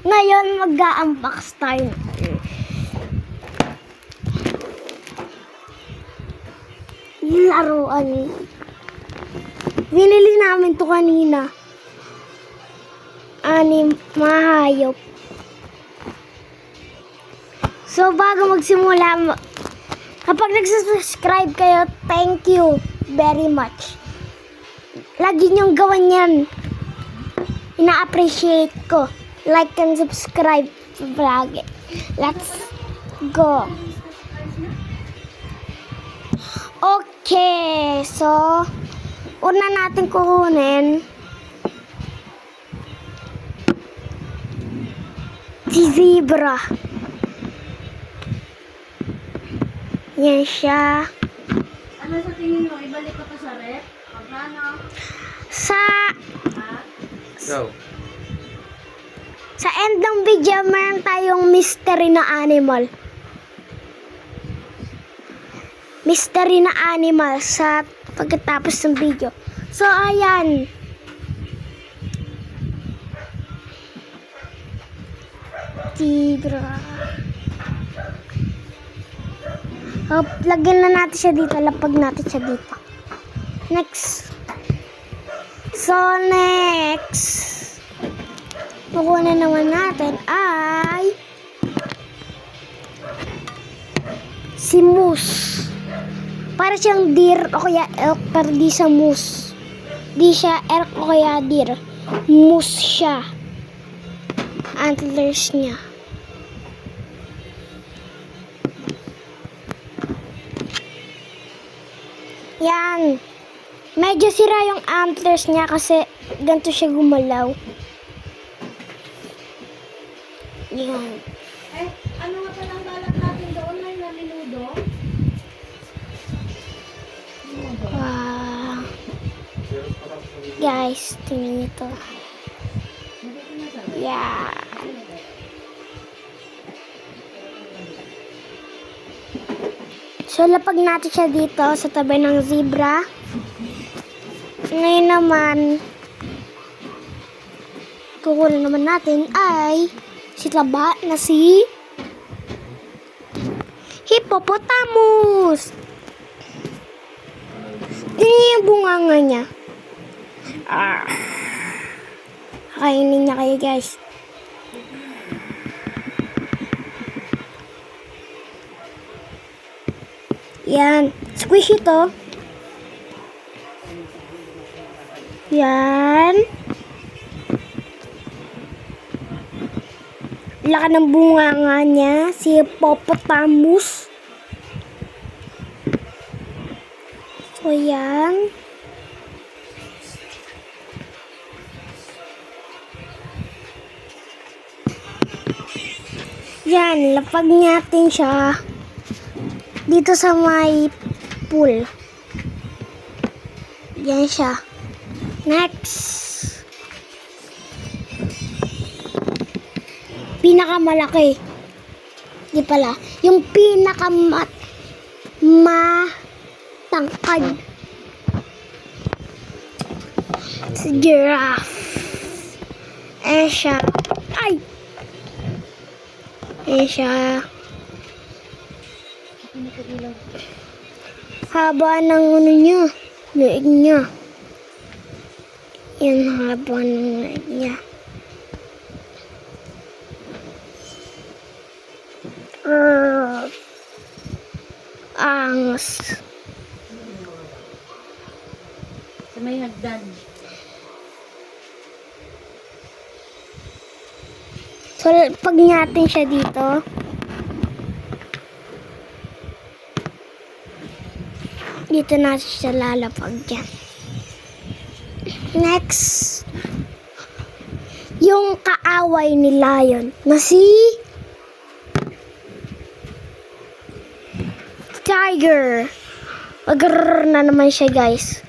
Ngayon, mag-a-unbox tayo. Yung laruan. Binili namin to kanina. Mahayop. So, bago magsimula, kapag nagsasubscribe kayo, thank you very much. Lagi niyong gawan yan. Ina-appreciate ko. Like and subscribe vlog. Let's go. Okay, so una natin kukunin si zebra. Yan siya. Ano sa tingin mo? Ibalik ko to sa rep? Pagkano? Sa end ng video, meron tayong mystery na animal. Mystery na animal sa pagkatapos ng video. So, ayan. Zebra. Lagyan na natin siya dito. Lapag natin siya dito. Next. So, next. Kukunin naman natin ay si moose. Para siyang deer o kaya elk, pero di siya moose. Di siya elk o kaya deer. Moose siya. Antlers niya. Yan. Medyo sira yung antlers niya kasi ganito siya gumalaw. Yan. Eh, ano nga palang balak natin doon? May naminudo? Wow. Guys, tingnan nyo to. Yeah. So, lapag natin siya dito sa tabi ng zebra. Ngayon naman, kukunin naman natin ay si taba na si hippopotamus. Tingnan yung bunganga niya. Kainin niya kayo, guys. Yan. Squishy to. Yan. Laka ng bunganga niya. Si hippopotamus. So, yan. Yan. Lapag natin siya dito sa may pool. Yan siya. Next. Pinakamalaki. Di pala. Yung matangkad. Si giraffe. Siya. Ay! Siya. Haba ng ano niya. Leeg niya. Yan, haba ng leeg niya. Angas. Sa may hagdan. So, pag natin siya dito, dito natin siya lalapag dyan. Next, yung kaaway ni lion na si tiger. Pag-rrrr na naman siya, guys.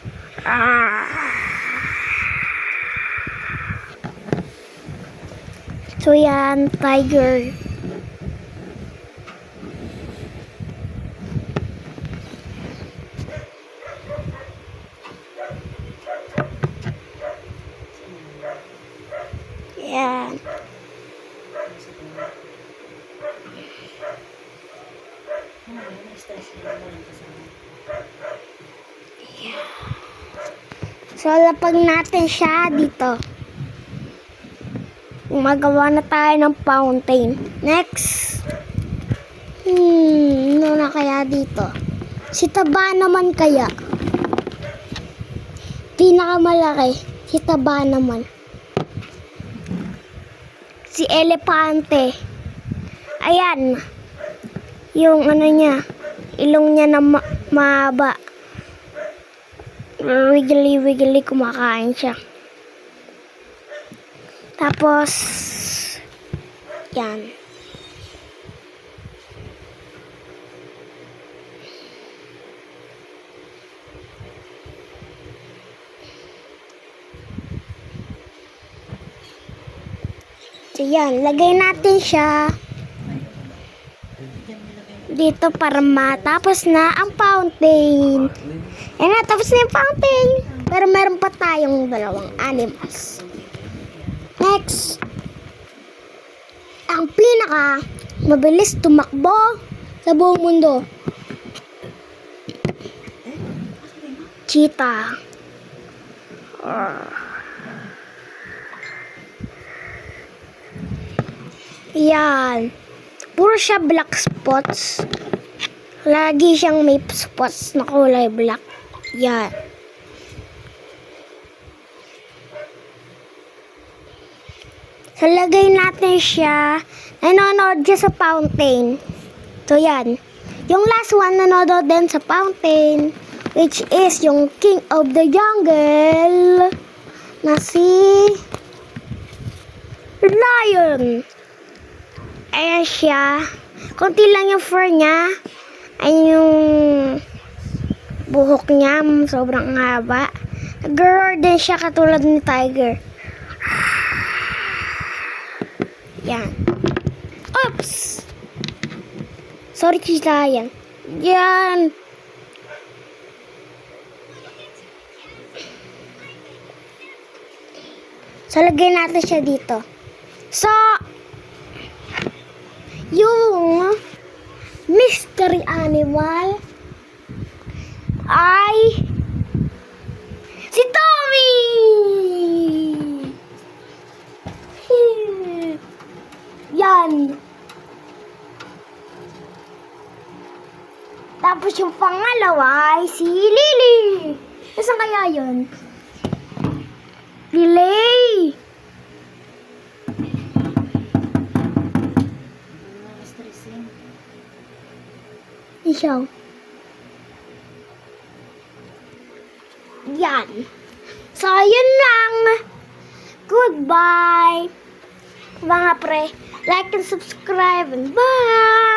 So, yan, tiger. Yan. So, lapag natin siya dito. Magawa na tayo ng fountain. Next. Ano na kaya dito? Si Taba naman kaya. Pinakamalaki. Si Taba naman. Si Elepante. Ayan. Yung ano niya. Ilong niya na mahaba. Wiggly kumakain siya. Tapos yan. So yan, lagay natin siya dito para matapos na ang fountain. Ayan na, tapos na yung fountain. Pero meron pa tayong dalawang animals. Next. Ang pinaka mabilis tumakbo sa buong mundo. Cheetah. Yan. Puro siya black spots. Lagi siyang may spots na kulay black. Yan. So, lagay natin siya. Nanonood siya sa fountain. So, yan. Yung last one, nanonood din sa fountain. Which is yung King of the Jungle. Na si Lion. Ayan siya. Konti lang yung fur niya. Ayan yung buhok niya. Sobrang haba. Nag-roar din siya katulad ni Tiger. Yan. Oops! Sorry, Cheetah. Yan. Yan. So, lagay natin siya dito. So, yung mystery animal ay si Tommy! Yan. Tapos yung pangalawa ay si Lily. Nasaan kaya yun? Lily! Siya. Yan. So, yun lang. Goodbye. Mga pre, like and subscribe and bye!